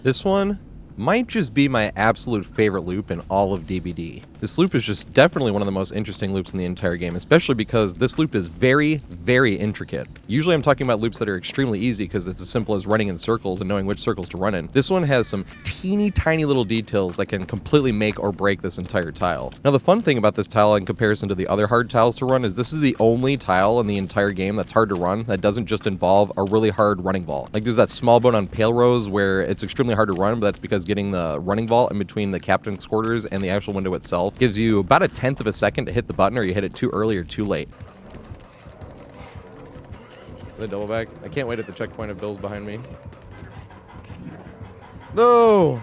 This one might just be my absolute favorite loop in all of DBD. This loop is just definitely one of the most interesting loops in the entire game, especially because this loop is very, very intricate. Usually I'm talking about loops that are extremely easy because it's as simple as running in circles and knowing which circles to run in. This one has some teeny tiny little details that can completely make or break this entire tile. Now the fun thing about this tile in comparison to the other hard tiles to run is this is the only tile in the entire game that's hard to run that doesn't just involve a really hard running vault. Like there's that small bone on Pale Rose where it's extremely hard to run, but that's because getting the running vault in between the captain's quarters and the actual window itself gives you about 1/10 of a second to hit the button, or you hit it too early or too late. The double back. I can't wait at the checkpoint if Bill's behind me. No!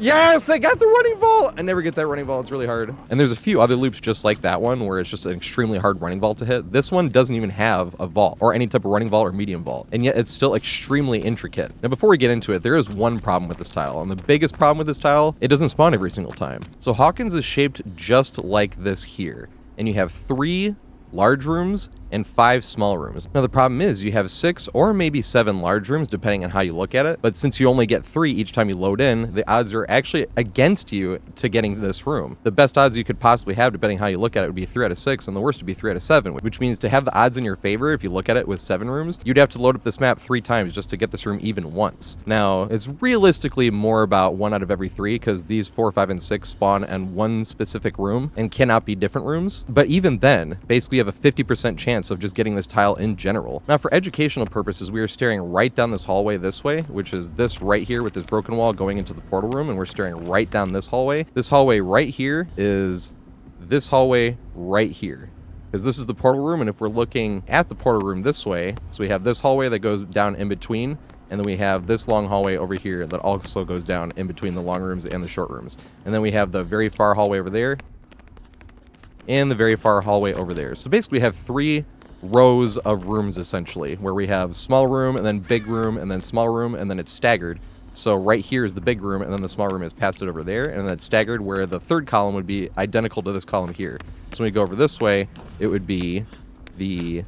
Yes, I got the running vault! I never get that running vault, it's really hard. And there's a few other loops just like that one where it's just an extremely hard running vault to hit. This one doesn't even have a vault, or any type of running vault or medium vault, and yet it's still extremely intricate. Now before we get into it, there is one problem with this tile, and the biggest problem with this tile, it doesn't spawn every single time. So Hawkins is shaped just like this here, and you have 3 large rooms and 5 small rooms. Now the problem is you have 6 or maybe 7 large rooms depending on how you look at it, but since you only get 3 each time you load in, the odds are actually against you to getting this room. The best odds you could possibly have depending how you look at it would be 3 out of 6, and the worst would be 3 out of 7, which means to have the odds in your favor if you look at it with 7 rooms, you'd have to load up this map 3 times just to get this room even once. Now it's realistically more about 1 out of every 3 because these 4, 5, and 6 spawn in one specific room and cannot be different rooms, but even then basically you have a 50% chance of just getting this tile in general. Now for educational purposes, we are staring right down this hallway this way, which is this right here with this broken wall going into the portal room, and we're staring right down this hallway. This hallway right here is this hallway right here, because this is the portal room, and if we're looking at the portal room this way, so we have this hallway that goes down in between, and then we have this long hallway over here that also goes down in between the long rooms and the short rooms. And then we have the very far hallway over there, and the very far hallway over there. So basically we have 3 rows of rooms essentially, where we have small room and then big room and then small room, and then it's staggered. So right here is the big room, and then the small room is past it over there, and then it's staggered where the 3rd column would be identical to this column here. So when we go over this way, it would be the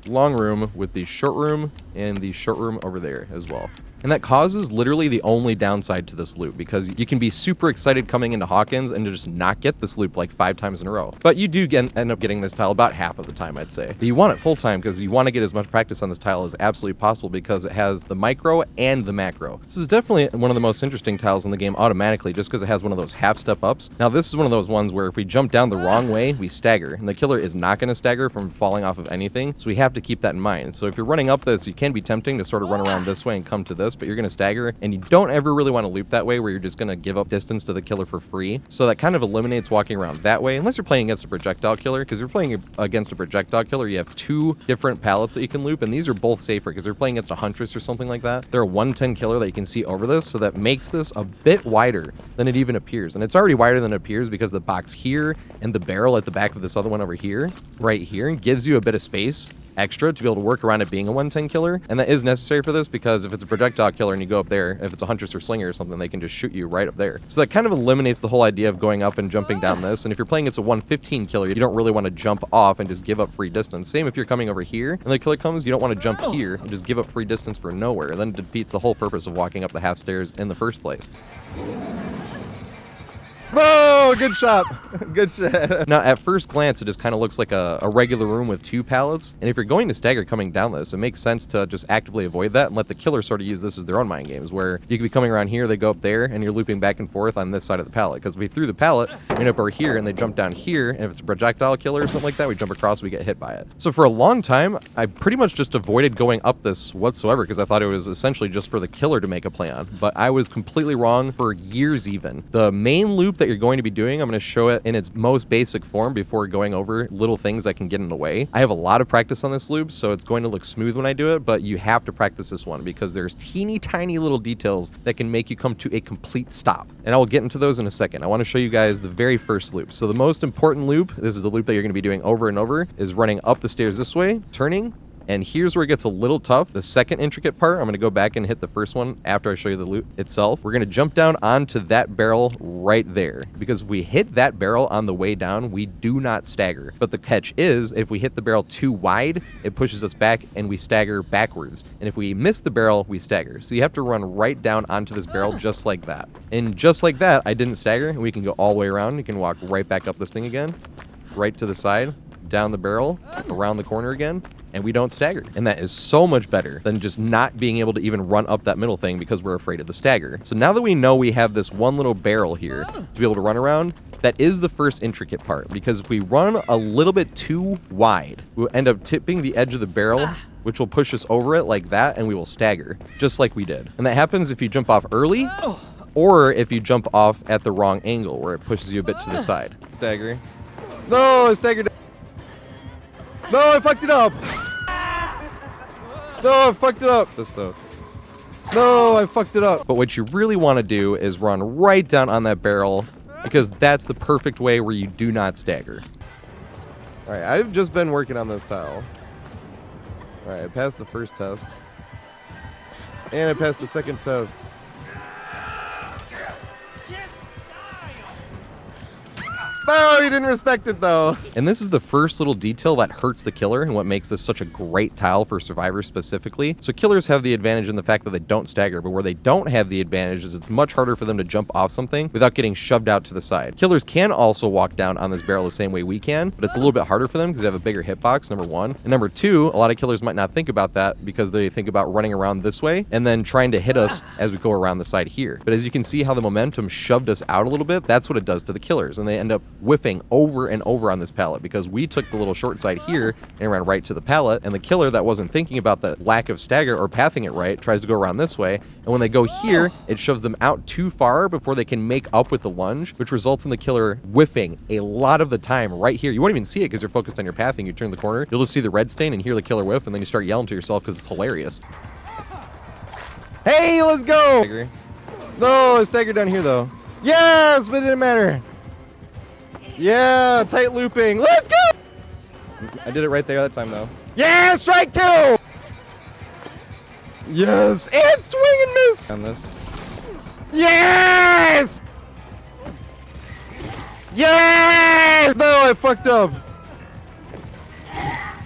long room with the short room and the short room over there as well. And that causes literally the only downside to this loop, because you can be super excited coming into Hawkins and to just not get this loop like 5 times in a row. But you do end up getting this tile about half of the time, I'd say. But you want it full time because you want to get as much practice on this tile as absolutely possible, because it has the micro and the macro. This is definitely one of the most interesting tiles in the game automatically, just because it has one of those half step ups. Now this is one of those ones where if we jump down the wrong way, we stagger, and the killer is not going to stagger from falling off of anything, so we have to keep that in mind. So if you're running up this, you can be tempting to sort of run around this way and come to this, but you're going to stagger, and you don't ever really want to loop that way where you're just going to give up distance to the killer for free. So that kind of eliminates walking around that way, unless you're playing against a projectile killer, because if you're playing against a projectile killer, you have 2 different pallets that you can loop, and these are both safer because they're playing against a huntress or something like that. They're a 110 killer that you can see over this, so that makes this a bit wider than it even appears. And it's already wider than it appears because the box here and the barrel at the back of this other one over here, right here, gives you a bit of space extra to be able to work around it being a 110 killer, and that is necessary for this because if it's a projectile killer and you go up there, if it's a huntress or slinger or something, they can just shoot you right up there. So that kind of eliminates the whole idea of going up and jumping down this. And if you're playing it's a 115 killer, you don't really want to jump off and just give up free distance. Same if you're coming over here and the killer comes, you don't want to jump here and just give up free distance for nowhere. Then it defeats the whole purpose of walking up the half stairs in the first place. Oh, good shot. Good shot. Now, at first glance, it just kind of looks like a regular room with 2 pallets. And if you're going to stagger coming down this, it makes sense to just actively avoid that and let the killer sort of use this as their own mind games, where you could be coming around here, they go up there, and you're looping back and forth on this side of the pallet. Because if we threw the pallet, we end up over here, and they jump down here, and if it's a projectile killer or something like that, we jump across, we get hit by it. So for a long time, I pretty much just avoided going up this whatsoever, because I thought it was essentially just for the killer to make a play on. But I was completely wrong for years even. The main loop that you're going to be doing, I'm going to show it in its most basic form before going over little things that can get in the way. I have a lot of practice on this loop, so it's going to look smooth when I do it, but you have to practice this one because there's teeny tiny little details that can make you come to a complete stop. And I will get into those in a second. I want to show you guys the very first loop. So the most important loop, this is the loop that you're going to be doing over and over, is running up the stairs this way, turning, And here's where it gets a little tough. The second intricate part, I'm going to go back and hit the first one after I show you the loot itself. We're going to jump down onto that barrel right there, because if we hit that barrel on the way down, we do not stagger. But the catch is, if we hit the barrel too wide, it pushes us back and we stagger backwards. And if we miss the barrel, we stagger. So you have to run right down onto this barrel just like that. And just like that, I didn't stagger, and we can go all the way around. You can walk right back up this thing again, right to the side, down the barrel, around the corner again, and we don't stagger. And that is so much better than just not being able to even run up that middle thing because we're afraid of the stagger. So now that we know we have this one little barrel here to be able to run around, that is the first intricate part, because if we run a little bit too wide, we'll end up tipping the edge of the barrel, which will push us over it like that, and we will stagger, just like we did. And that happens if you jump off early, or if you jump off at the wrong angle, where it pushes you a bit to the side. Stagger. No, I staggered. No, I fucked it up. No, I fucked it up. This though. No, I fucked it up. But what you really want to do is run right down on that barrel, because that's the perfect way where you do not stagger. All right, I've just been working on this tile. All right, I passed the first test. And I passed the second test. No, he didn't respect it though. And this is the first little detail that hurts the killer and what makes this such a great tile for survivors specifically. So killers have the advantage in the fact that they don't stagger, but where they don't have the advantage is it's much harder for them to jump off something without getting shoved out to the side. Killers can also walk down on this barrel the same way we can, but it's a little bit harder for them because they have a bigger hitbox, number one. And number two, a lot of killers might not think about that because they think about running around this way and then trying to hit us as we go around the side here. But as you can see how the momentum shoved us out a little bit, that's what it does to the killers, and they end up whiffing over and over on this pallet because we took the little short side here and ran right to the pallet, and the killer that wasn't thinking about the lack of stagger or pathing it right tries to go around this way, and when they go here, it shoves them out too far before they can make up with the lunge, which results in the killer whiffing a lot of the time right here. You won't even see it because you're focused on your pathing. You turn the corner, you'll just see the red stain and hear the killer whiff, and then you start yelling to yourself because it's hilarious. Hey, let's go! No, I staggered down here though. Yes, but it didn't matter. Yeah, tight looping. Let's go! I did it right there that time, though. Yeah, strike two! Yes, and swing and miss! On this. Yes! Yes! No, I fucked up.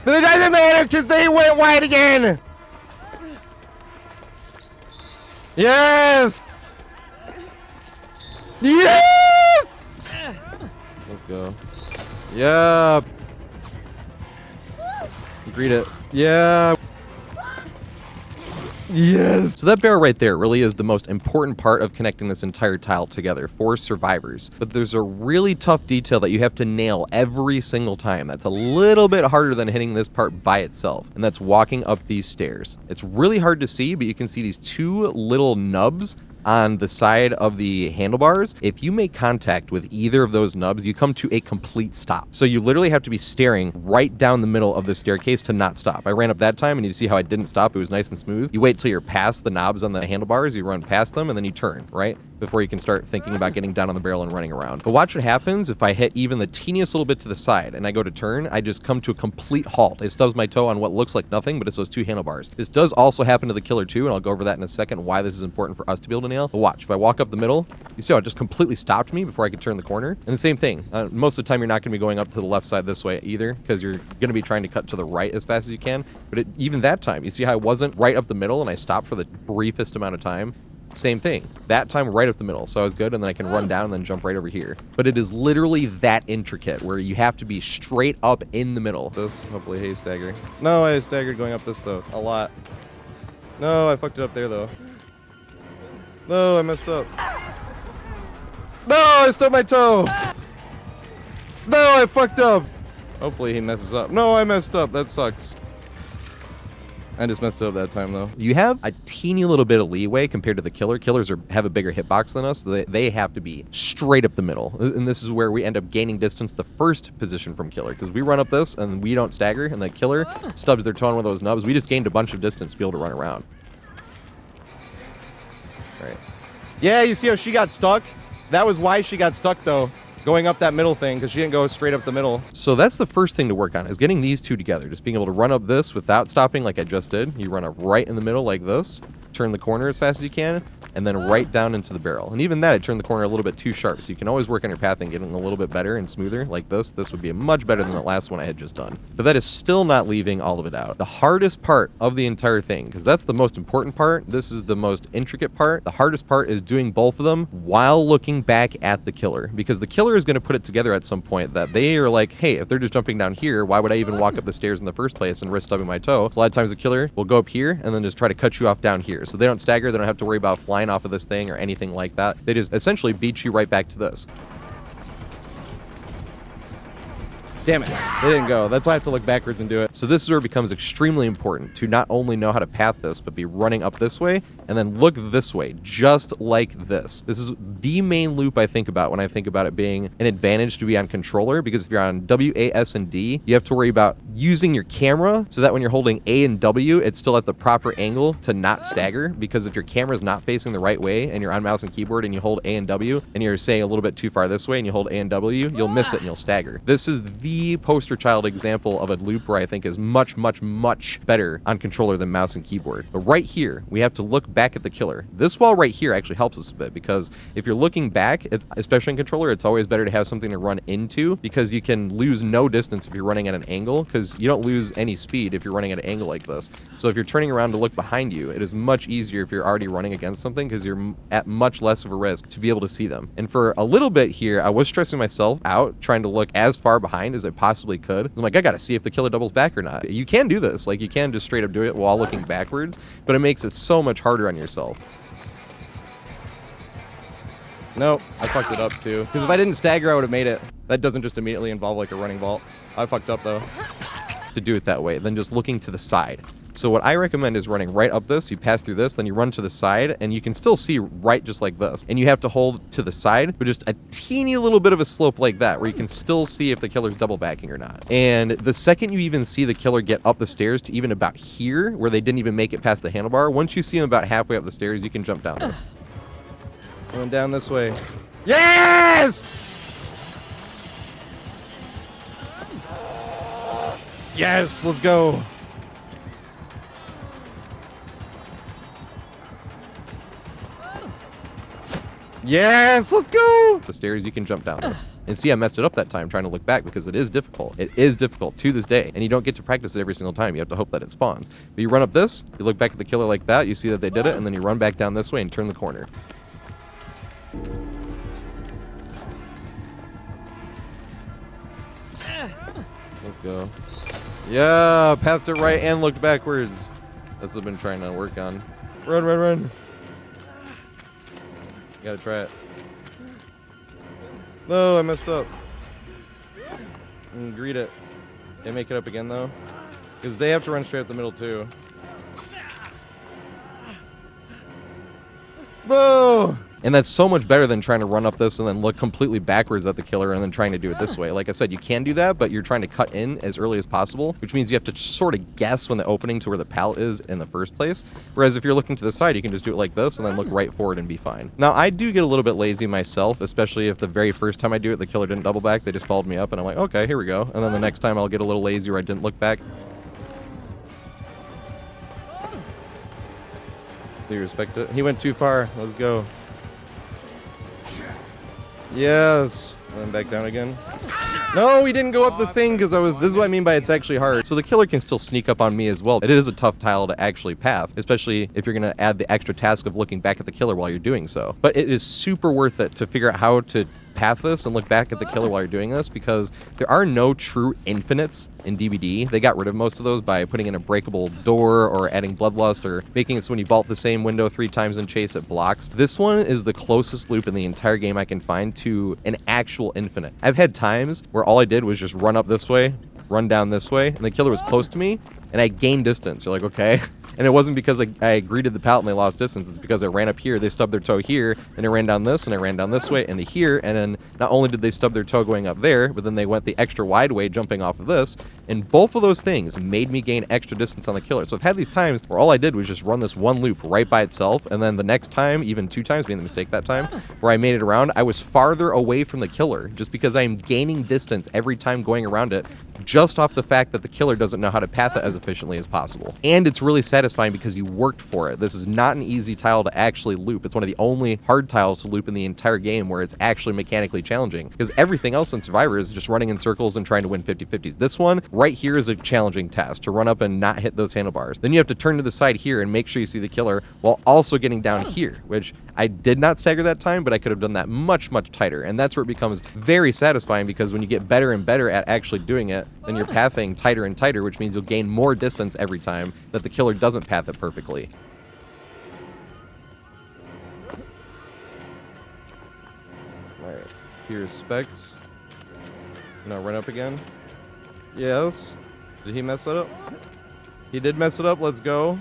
But it doesn't matter because they went wide again. Yes! Yes! Let's go. Yeah. Greet it. Yeah. Yes. So that barrel right there really is the most important part of connecting this entire tile together for survivors. But there's a really tough detail that you have to nail every single time. That's a little bit harder than hitting this part by itself. And that's walking up these stairs. It's really hard to see, but you can see these two little nubs on the side of the handlebars. If you make contact with either of those nubs, you come to a complete stop. So you literally have to be staring right down the middle of the staircase to not stop. I ran up that time and you see how I didn't stop. It was nice and smooth. You wait till you're past the knobs on the handlebars, you run past them, and then you turn, right? Before you can start thinking about getting down on the barrel and running around. But watch what happens if I hit even the teeniest little bit to the side and I go to turn, I just come to a complete halt. It stubs my toe on what looks like nothing, but it's those two handlebars. This does also happen to the killer too, and I'll go over that in a second, why this is important for us to be able to nail. But watch, if I walk up the middle, you see how it just completely stopped me before I could turn the corner? And the same thing, most of the time you're not going to be going up to the left side this way either, because you're going to be trying to cut to the right as fast as you can. But even that time, you see how I wasn't right up the middle and I stopped for the briefest amount of time? Same thing. That time right up the middle. So I was good, and then I can run down and then jump right over here. But it is literally that intricate where you have to be straight up in the middle. This, hopefully, hey, stagger. No, I staggered going up this, though. A lot. No, I fucked it up there, though. No, I messed up. No, I stubbed my toe. No, I fucked up. Hopefully he messes up. No, I messed up. That sucks. I just messed up that time, though. You have a teeny little bit of leeway compared to the killer. Killers have a bigger hitbox than us. So they have to be straight up the middle. And this is where we end up gaining distance the first position from killer. Because we run up this and we don't stagger, and the killer stubs their toe on one of those nubs. We just gained a bunch of distance to be able to run around. Right. Yeah, you see how she got stuck? That was why she got stuck, though. going up that middle thing because she didn't go straight up the middle. So that's the first thing to work on, is getting these two together. Just being able to run up this without stopping like I just did. You run up right in the middle like this, turn the corner as fast as you can, and then right down into the barrel. And even that, I turned the corner a little bit too sharp, so you can always work on your pathing, getting a little bit better and smoother like this. This would be much better than the last one I had just done. But that is still not leaving all of it out. The hardest part of the entire thing, because that's the most important part, this is the most intricate part. The hardest part is doing both of them while looking back at the killer, because the killer is going to put it together at some point that they are like, hey, if they're just jumping down here, why would I even walk up the stairs in the first place and risk stubbing my toe? So a lot of times the killer will go up here and then just try to cut you off down here. So they don't stagger, they don't have to worry about flying off of this thing or anything like that. They just essentially beat you right back to this. Damn it, they didn't go. That's why I have to look backwards and do it. So this is where it becomes extremely important to not only know how to path this, but be running up this way and then look this way, just like this. This is the main loop I think about when I think about it being an advantage to be on controller, because if you're on W, A, S, and D, you have to worry about using your camera so that when you're holding A and W, it's still at the proper angle to not stagger, because if your camera is not facing the right way and you're on mouse and keyboard and you hold A and W and you're saying a little bit too far this way and you hold A and W, you'll miss it and you'll stagger. This is the poster child example of a loop where I think is much, much, much better on controller than mouse and keyboard. But right here, we have to look back at the killer. This wall right here actually helps us a bit, because if you're looking back, it's, especially in controller, it's always better to have something to run into, because you can lose no distance if you're running at an angle, because you don't lose any speed if you're running at an angle like this. So if you're turning around to look behind you, it is much easier if you're already running against something, because you're at much less of a risk to be able to see them. And for a little bit here, I was stressing myself out trying to look as far behind as I possibly could. I'm like, I gotta see if the killer doubles back or not. You can do this, like you can just straight up do it while looking backwards, but it makes it so much harder on yourself. Nope, I fucked it up too. Because if I didn't stagger, I would have made it. That doesn't just immediately involve like a running vault. I fucked up though. To do it that way, then just looking to the side. So what I recommend is running right up this, you pass through this, then you run to the side, and you can still see right just like this. And you have to hold to the side, but just a teeny little bit of a slope like that, where you can still see if the killer's double backing or not. And the second you even see the killer get up the stairs to even about here, where they didn't even make it past the handlebar, once you see him about halfway up the stairs, you can jump down this. Going down this way. Yes! Yes, let's go. Yes, let's go! The stairs, you can jump down this. And see, I messed it up that time trying to look back, because it is difficult. It is difficult to this day, and you don't get to practice it every single time. You have to hope that it spawns. But you run up this, you look back at the killer like that, you see that they did it, and then you run back down this way and turn the corner. Let's go. Yeah, pathed it right and looked backwards. That's what I've been trying to work on. Run, run, run. Gotta try it. No, I messed up. Greet it. Can't make it up again though, because they have to run straight up the middle too. Whoa! And that's so much better than trying to run up this and then look completely backwards at the killer and then trying to do it this way. Like I said, you can do that, but you're trying to cut in as early as possible, which means you have to sort of guess when the opening to where the pallet is in the first place. Whereas if you're looking to the side, you can just do it like this and then look right forward and be fine. Now, I do get a little bit lazy myself, especially if the very first time I do it, the killer didn't double back. They just followed me up and I'm like, okay, here we go. And then the next time I'll get a little lazy where I didn't look back. Do you respect it? He went too far. Let's go. Yes. And then back down again. No, he didn't go up the thing because this is what I mean by it's actually hard. So the killer can still sneak up on me as well. It is a tough tile to actually path, especially if you're going to add the extra task of looking back at the killer while you're doing so. But it is super worth it to figure out how to path this and look back at the killer while you're doing this, because there are no true infinites in DBD. They got rid of most of those by putting in a breakable door or adding bloodlust or making it so when you vault the same window 3 times and chase, it blocks. This one is the closest loop in the entire game I can find to an actual infinite. I've had times where all I did was just run up this way, run down this way, and the killer was close to me, and I gained distance. You're like, okay, And it wasn't because I greeted the pallet and they lost distance. It's because I ran up here, they stubbed their toe here, and I ran down this, and I ran down this way into here, and then not only did they stub their toe going up there, but then they went the extra wide way jumping off of this, and both of those things made me gain extra distance on the killer. So I've had these times where all I did was just run this one loop right by itself, and then the next time, even 2 times, being the mistake that time, where I made it around, I was farther away from the killer, just because I am gaining distance every time going around it, just off the fact that the killer doesn't know how to path it as efficiently as possible. And it's really satisfying because you worked for it. This is not an easy tile to actually loop. It's one of the only hard tiles to loop in the entire game where it's actually mechanically challenging, because everything else in Survivor is just running in circles and trying to win 50-50s. This one right here is a challenging task, to run up and not hit those handlebars. Then you have to turn to the side here and make sure you see the killer while also getting down here, which I did not stagger that time, but I could have done that much, much tighter. And that's where it becomes very satisfying, because when you get better and better at actually doing it, then you're pathing tighter and tighter, which means you'll gain more distance every time that the killer doesn't path it perfectly. Alright, here's Specs. Now run up again. Yes. Did he mess it up? He did mess it up. Let's go.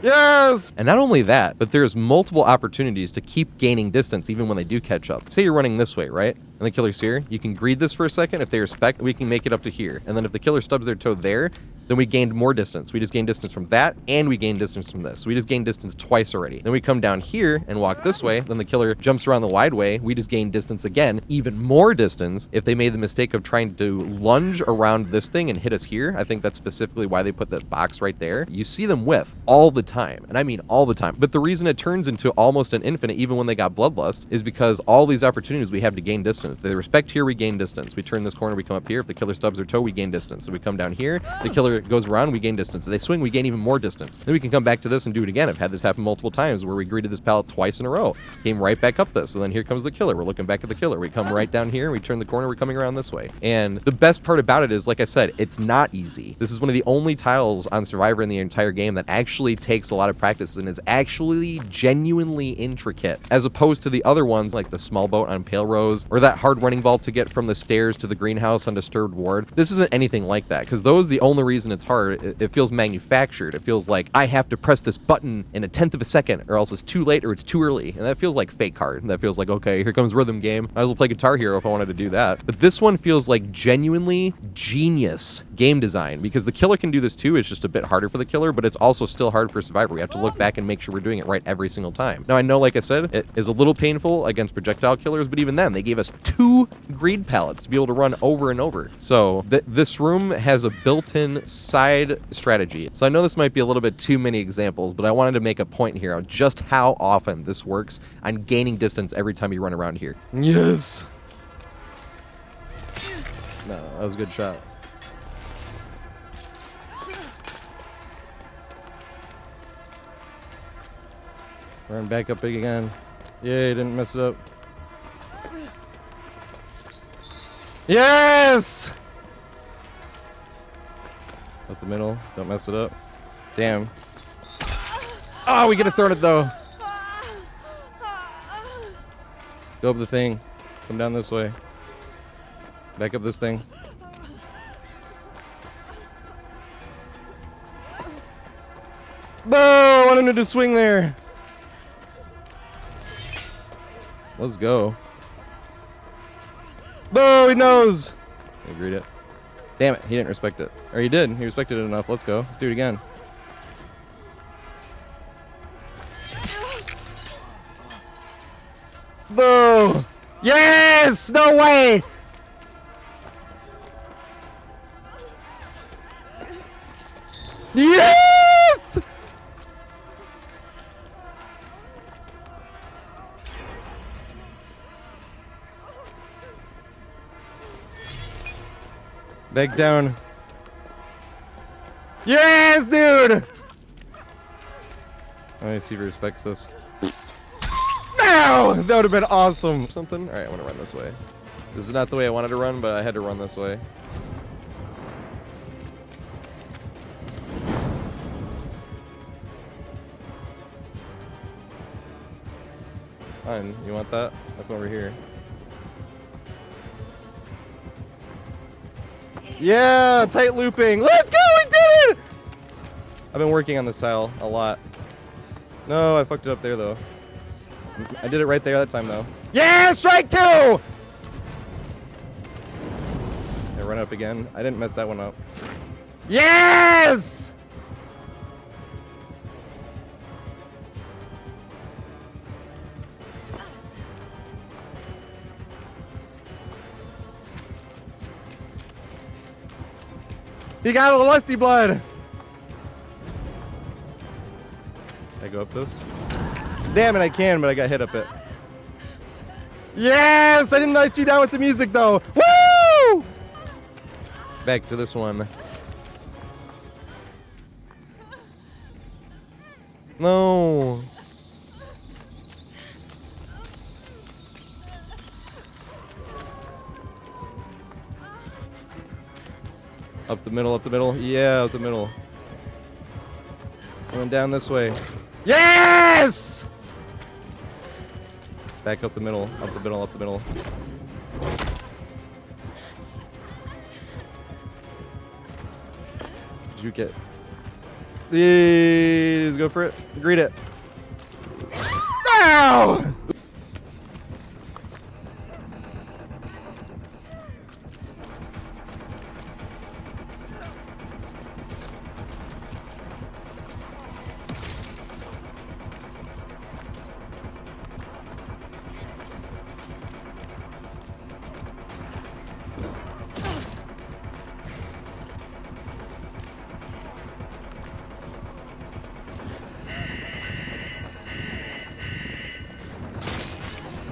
Yes! And not only that, but there's multiple opportunities to keep gaining distance even when they do catch up. Say you're running this way, right? And the killer's here. You can greed this for a second. If they respect, we can make it up to here. And then if the killer stubs their toe there, then we gained more distance. We just gained distance from that, and we gained distance from this. So we just gained distance twice already. Then we come down here and walk this way. Then the killer jumps around the wide way. We just gained distance again, even more distance if they made the mistake of trying to lunge around this thing and hit us here. I think that's specifically why they put that box right there. You see them whiff all the time, and I mean all the time. But the reason it turns into almost an infinite, even when they got Bloodlust, is because all these opportunities we have to gain distance. If they respect here, we gain distance. We turn this corner, we come up here. If the killer stubs their toe, we gain distance. So we come down here, the killer goes around, we gain distance. If they swing, we gain even more distance. Then we can come back to this and do it again. I've had this happen multiple times where we greeted this pallet twice in a row. Came right back up this. So then here comes the killer. We're looking back at the killer. We come right down here, we turn the corner, we're coming around this way. And the best part about it is, like I said, it's not easy. This is one of the only tiles on Survivor in the entire game that actually takes a lot of practice and is actually genuinely intricate, as opposed to the other ones like the small boat on Pale Rose or that hard running vault to get from the stairs to the greenhouse on Disturbed Ward. This isn't anything like that, because those, the only reason it's hard, it feels manufactured. It feels like I have to press this button in a 1/10 of a second or else it's too late or it's too early. And that feels like fake hard. That feels like, okay, here comes Rhythm Game. Might as well play Guitar Hero if I wanted to do that. But this one feels like genuinely genius game design, because the killer can do this too. It's just a bit harder for the killer, but it's also still hard for Survivor. We have to look back and make sure we're doing it right every single time. Now, I know, like I said, it is a little painful against projectile killers, but even then, they gave us 2 greed pallets to be able to run over and over. So this room has a built-in side strategy. So I know this might be a little bit too many examples, but I wanted to make a point here on just how often this works on gaining distance every time you run around here. Yes! No, that was a good shot. Run back up big again. Yay, didn't mess it up. Yes! Up the middle, don't mess it up. Damn. Oh, we get to throw it though. Go up the thing. Come down this way. Back up this thing. No, I wanted him to swing there. Let's go. No, he knows. I agreed it. Damn it, he didn't respect it. Or he did. He respected it enough. Let's go. Let's do it again. No! Yes! No way! Yes! Back down. Yes, dude! Let me see if he respects this. No! That would have been awesome. Something? Alright, I want to run this way. This is not the way I wanted to run, but I had to run this way. Fine. You want that? I'll come over here. Yeah! Tight looping! Let's go! We did it! I've been working on this tile a lot. No, I fucked it up there, though. I did it right there that time, though. Yeah, strike 2! I run up again. I didn't mess that one up. Yes! He got a lusty blood. I go up this? Damn it, I can, but I got hit up it. Yes! I didn't let you down with the music, though. Woo! Back to this one. No. Up the middle, up the middle. Yeah, up the middle. Going down this way. Yes! Back up the middle, up the middle, up the middle. Did you get? Please go for it. Greet it. No!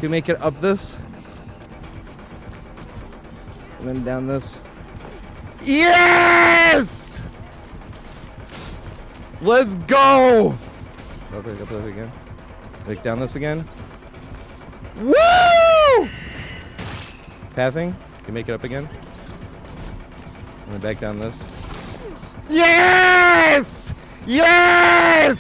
You make it up this, and then down this. Yes! Let's go! Up this again. Make down this again. Woo! Pathing. You make it up again. And then back down this. Yes! Yes!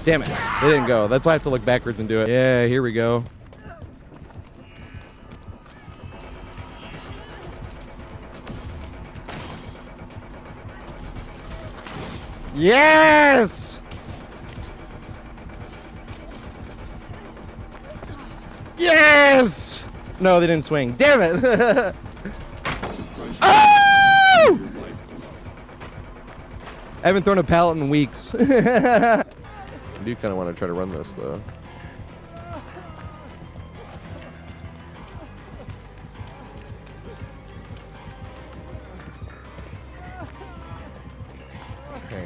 Damn it. It didn't go. That's why I have to look backwards and do it. Yeah, here we go. Yes! Yes! No, they didn't swing. Damn it! Oh! I haven't thrown a pallet in weeks. I do kind of want to try to run this, though. Okay.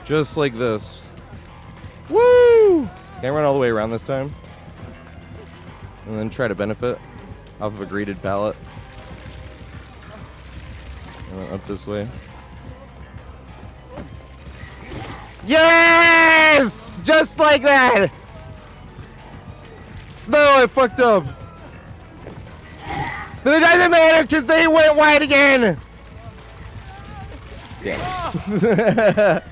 Just like this. Woo! Can't run all the way around this time. And then try to benefit off of a greeted pallet. And then up this way. Yes! Just like that! No, I fucked up. But it doesn't matter because they went wide again! Yeah.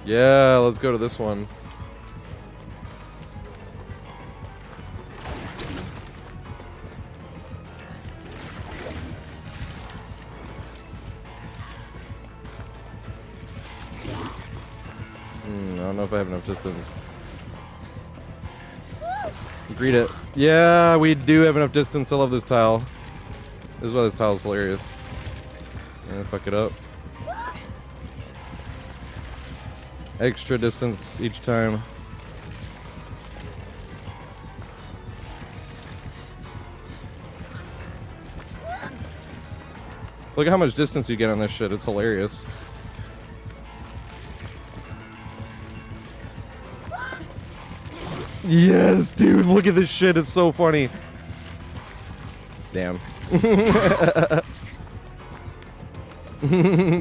Yeah, let's go to this one. I don't know if I have enough distance. Greet it. Yeah, we do have enough distance. I love this tile. This is why this tile is hilarious. Yeah, fuck it up. Extra distance each time. Look at how much distance you get on this shit. It's hilarious. Yes, dude. Look at this shit. It's so funny. Damn.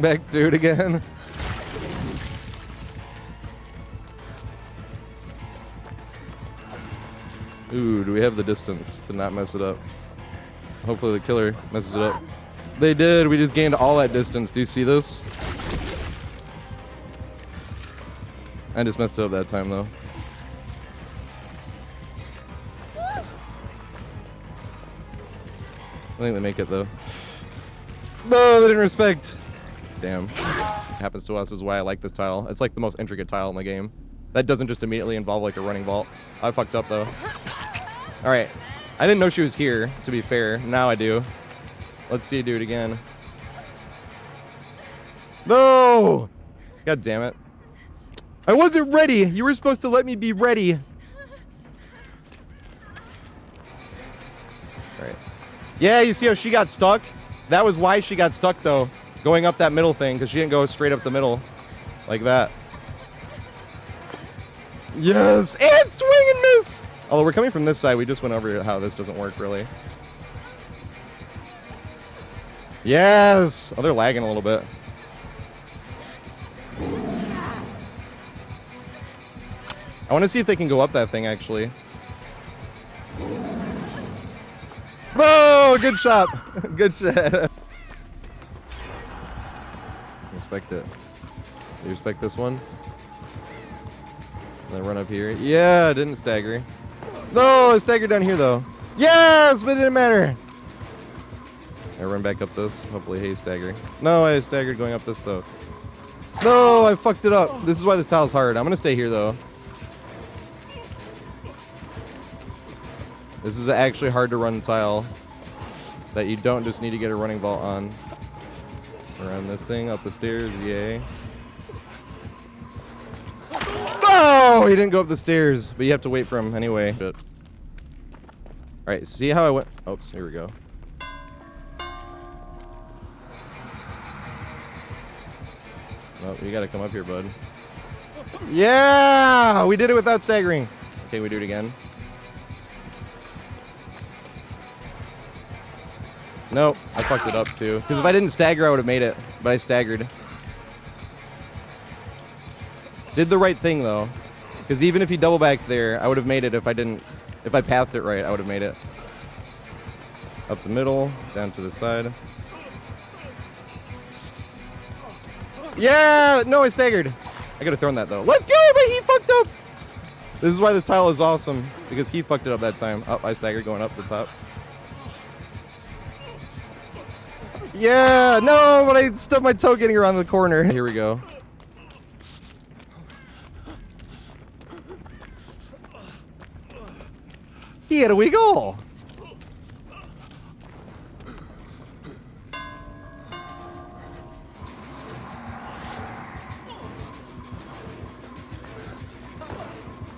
Back to it again. Ooh, do we have the distance to not mess it up? Hopefully the killer messes it up. They did. We just gained all that distance. Do you see this? I just messed it up that time, though. I think they make it, though. No, they didn't respect. Damn. Happens to us is why I like this tile. It's like the most intricate tile in the game. That doesn't just immediately involve like a running vault. I fucked up, though. Alright. I didn't know she was here, to be fair. Now I do. Let's see you do it again. No! God damn it. I wasn't ready! You were supposed to let me be ready. Alright. Yeah, you see how she got stuck? That was why she got stuck, though. Going up that middle thing, because she didn't go straight up the middle. Like that. Yes! And swing and miss! Although we're coming from this side, we just went over how this doesn't work, really. Yes! Oh, they're lagging a little bit. I want to see if they can go up that thing, actually. Oh, good shot. Good shot. Respect it. You respect this one? And then run up here. Yeah, didn't stagger. No, I staggered down here, though. Yes, but it didn't matter. I run back up this. Hopefully, hey, stagger. No, I staggered going up this, though. No, I fucked it up. This is why this tile's hard. I'm going to stay here, though. This is actually hard to run tile that you don't just need to get a running vault on. Around this thing, up the stairs, yay. Oh, he didn't go up the stairs, but you have to wait for him anyway. Alright, see how I went? Oops, here we go. Oh, you gotta come up here, bud. Yeah! We did it without staggering. Okay, we do it again. Nope, I fucked it up too. Because if I didn't stagger, I would have made it. But I staggered. Did the right thing though. Because even if he double backed there, I would have made it if I didn't. If I pathed it right, I would have made it. Up the middle, down to the side. Yeah! No, I staggered. I could have thrown that though. Let's go! But he fucked up! This is why this tile is awesome. Because he fucked it up that time. Oh, I staggered going up the top. Yeah, no, but I stubbed my toe getting around the corner. Here we go. He had a weak goal.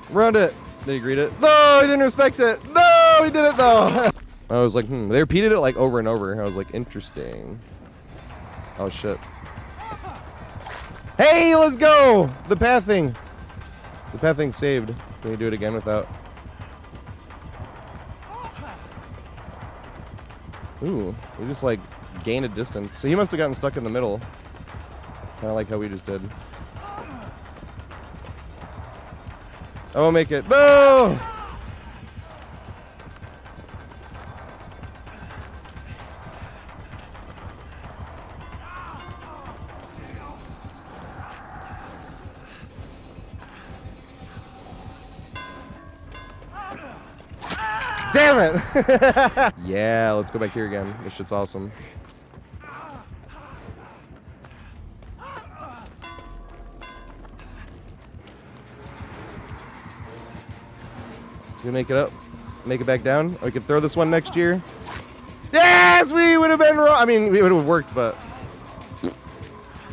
Round it. Did he greet it? No, he didn't respect it. No, he did it though. I was like, They repeated it like over and over. I was like, interesting. Oh, shit. Hey, let's go! The pathing. The pathing saved. Can we do it again without? Ooh, we just like gained a distance. So he must have gotten stuck in the middle. Kind of like how we just did. I won't make it. No! Damn it! Yeah, let's go back here again. This shit's awesome. You make it up? Make it back down? Or we could throw this one next year? Yes! We would have been wrong! I mean, we would have worked, but...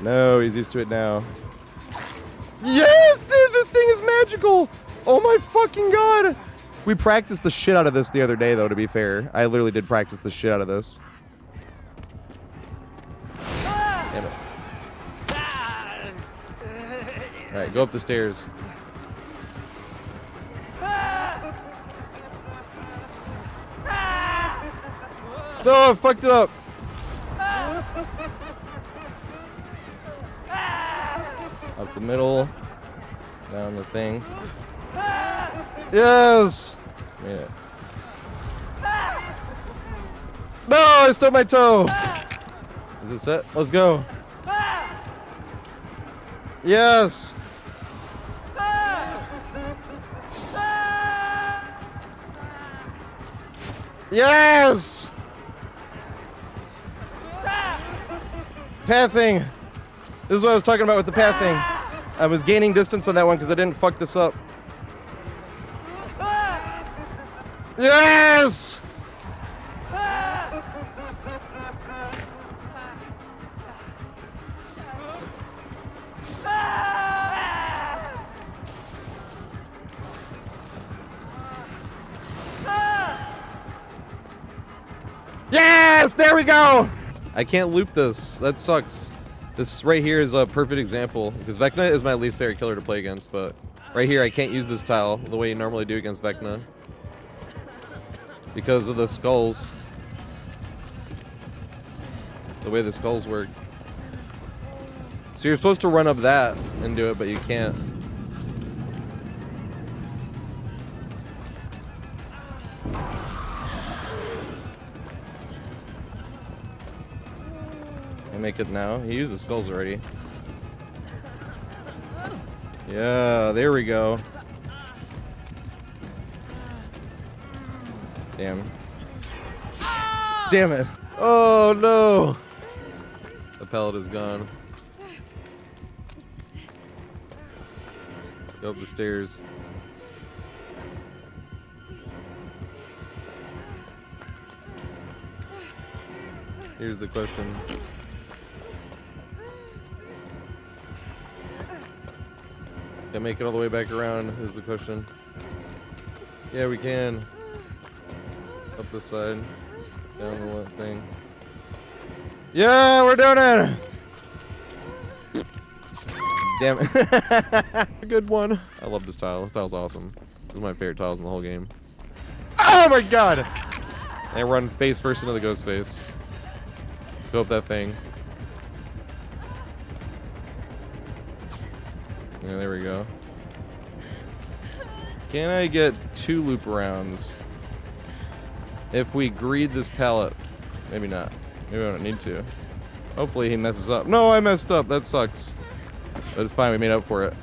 No, he's used to it now. Yes, dude! This thing is magical! Oh my fucking god! We practiced the shit out of this the other day, though, to be fair. I literally did practice the shit out of this. Damn it. Alright, go up the stairs. Oh, I fucked it up. Up the middle. Down the thing. Yes! Made it. No, I stubbed my toe. Is this it? Let's go. Yes. Yes. Pathing. This is what I was talking about with the pathing. I was gaining distance on that one because I didn't fuck this up. Yes! Yes! There we go! I can't loop this. That sucks. This right here is a perfect example, because Vecna is my least favorite killer to play against, but right here I can't use this tile the way you normally do against Vecna. Because of the skulls. The way the skulls work. So you're supposed to run up that and do it, but you can't. I make it now. He used the skulls already. Yeah, there we go. Damn. Damn it. Oh no. The pellet is gone. Go up the stairs. Here's the question. Can I make it all the way back around is the question. Yeah, we can. Up this side. Down the left thing. Yeah, we're doing it! Damn it. Good one. I love this tile. This tile's awesome. This is my favorite tiles in the whole game. Oh my god! I run face first into the Ghostface. Go up that thing. Yeah, there we go. Can I get 2 loop arounds? If we greed this pallet. Maybe not. Maybe I don't need to. Hopefully he messes up. No, I messed up. That sucks. But it's fine. We made up for it.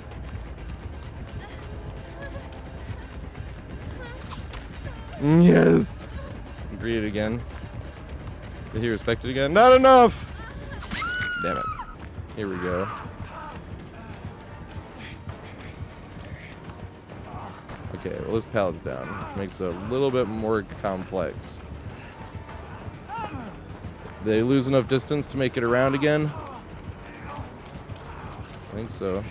Yes. Greed it again. Did he respect it again? Not enough! Damn it. Here we go. Okay, well this pallet's down, which makes it a little bit more complex. Did they lose enough distance to make it around again? I think so.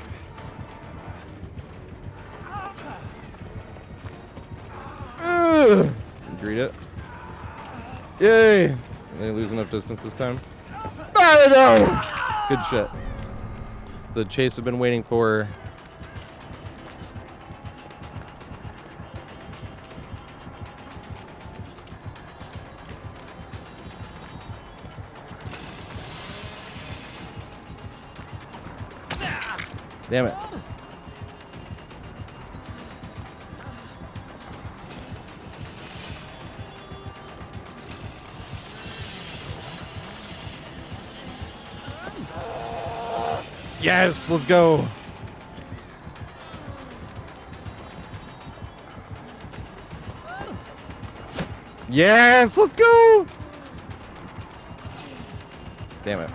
Greet it. Yay! Did they lose enough distance this time? Good shit. It's the chase I've been waiting for. Damn it. Yes, let's go. Yes, let's go. Damn it.